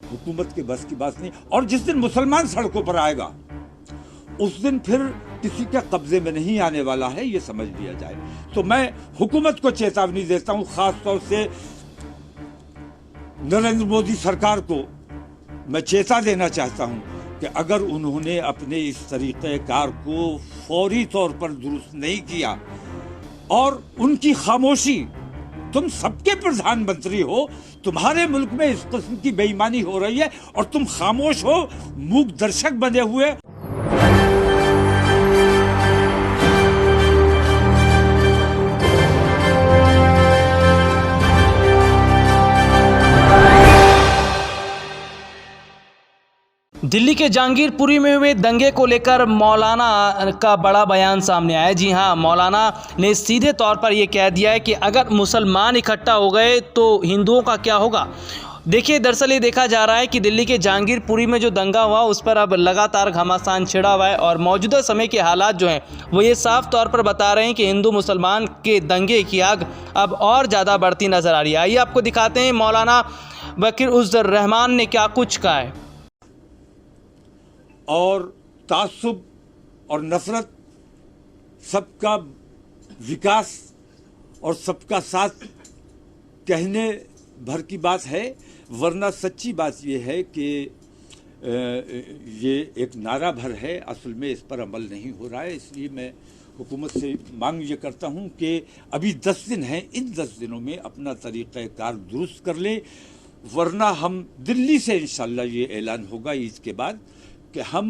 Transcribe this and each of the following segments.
हुकूमत के बस की बात नहीं। और जिस दिन मुसलमान सड़कों पर आएगा उस दिन फिर किसी के कब्जे में नहीं आने वाला है, ये समझ लिया जाए। तो मैं हुकूमत को चेतावनी देता हूं, खास तौर से नरेंद्र मोदी सरकार को मैं चेता देना चाहता हूं कि अगर उन्होंने अपने इस तरीक़ेकार को फौरी तौर पर दुरुस्त नहीं किया और उनकी खामोशी, तुम सबके प्रधानमंत्री हो, तुम्हारे मुल्क में इस किस्म की बेईमानी हो रही है और तुम खामोश हो, मूक दर्शक बने हुए। दिल्ली के जहांगीरपुरी में हुए दंगे को लेकर मौलाना का बड़ा बयान सामने आया। जी हां, मौलाना ने सीधे तौर पर यह कह दिया है कि अगर मुसलमान इकट्ठा हो गए तो हिंदुओं का क्या होगा। देखिए, दरअसल ये देखा जा रहा है कि दिल्ली के जहांगीरपुरी में जो दंगा हुआ उस पर अब लगातार घमासान छिड़ा हुआ है और मौजूदा समय के हालात जो हैं वो ये साफ तौर पर बता रहे हैं कि हिंदू मुसलमान के दंगे की आग अब और ज़्यादा बढ़ती नज़र आ रही है। आइए आपको दिखाते हैं मौलाना बकीर उज़्र रहमान ने क्या कुछ कहा है। और तासुब और नफरत सबका विकास और सबका साथ कहने भर की बात है, वरना सच्ची बात यह है कि ये एक नारा भर है, असल में इस पर अमल नहीं हो रहा है। इसलिए मैं हुकूमत से मांग ये करता हूँ कि अभी 10 दिन हैं, इन 10 दिनों में अपना तरीक़ाकार दुरुस्त कर लें, वरना हम दिल्ली से इंशाअल्लाह ये ऐलान होगा ईद के बाद कि हम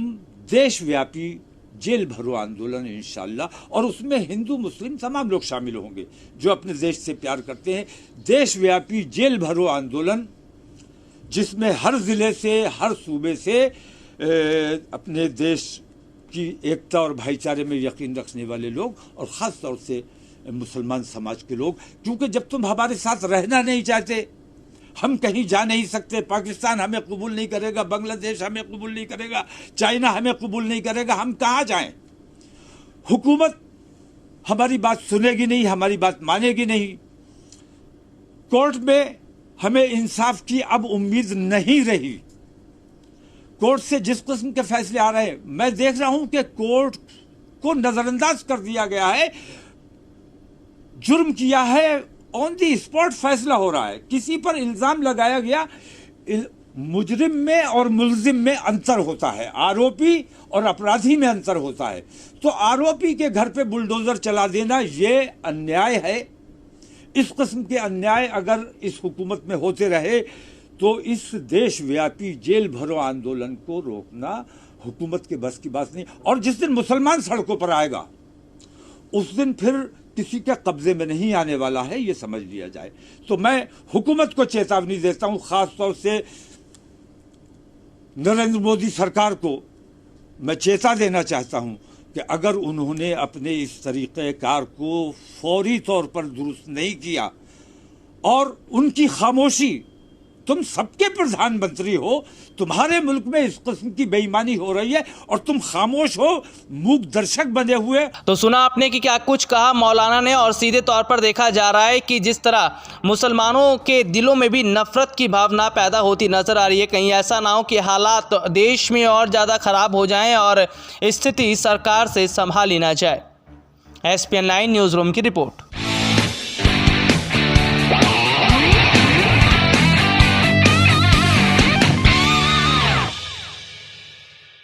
देशव्यापी जेल भरो आंदोलन इंशाअल्लाह, और उसमें हिंदू मुस्लिम तमाम लोग शामिल होंगे जो अपने देश से प्यार करते हैं, देशव्यापी जेल भरो आंदोलन जिसमें हर ज़िले से, हर सूबे से अपने देश की एकता और भाईचारे में यकीन रखने वाले लोग और ख़ास तौर से मुसलमान समाज के लोग, क्योंकि जब तुम हमारे साथ रहना नहीं चाहते, हम कहीं जा नहीं सकते, पाकिस्तान हमें कबूल नहीं करेगा, बांग्लादेश हमें कबूल नहीं करेगा, चाइना हमें कबूल नहीं करेगा, हम कहाँ जाएं? हुकूमत हमारी बात सुनेगी नहीं, हमारी बात मानेगी नहीं। कोर्ट में हमें इंसाफ की अब उम्मीद नहीं रही। कोर्ट से जिस किस्म के फैसले आ रहे हैं, मैं देख रहा हूं कि कोर्ट को नजरअंदाज कर दिया गया है, जुर्म किया है, ऑन दी स्पॉट फैसला हो रहा है, किसी पर इल्जाम लगाया गया। मुजरिम में और मुल्जिम में अंतर होता है, आरोपी और अपराधी में अंतर होता है। तो आरोपी के घर पे बुलडोजर चला देना ये अन्याय है। इस किस्म के अन्याय अगर इस हुकूमत में होते रहे तो इस देशव्यापी जेल भरो आंदोलन को रोकना हुकूमत के बस की बात नहीं। और जिस दिन मुसलमान सड़कों पर आएगा उस दिन फिर किसी के कब्जे में नहीं आने वाला है, ये समझ लिया जाए। तो मैं हुकूमत को चेतावनी देता हूं, खास तौर से नरेंद्र मोदी सरकार को मैं चेता देना चाहता हूं कि अगर उन्होंने अपने इस तरीक़ेकार को फौरी तौर पर दुरुस्त नहीं किया और उनकी खामोशी, तुम सबके प्रधानमंत्री हो, तुम्हारे मुल्क में इस किस्म की बेईमानी हो रही है और तुम खामोश हो, मूक दर्शक बने हुए। तो सुना आपने कि क्या कुछ कहा मौलाना ने, और सीधे तौर पर देखा जा रहा है कि जिस तरह मुसलमानों के दिलों में भी नफरत की भावना पैदा होती नजर आ रही है। कहीं ऐसा ना हो कि हालात देश में और ज़्यादा खराब हो जाएं और स्थिति सरकार से संभाली ना जाए। SPN 9 न्यूज़ रूम की रिपोर्ट।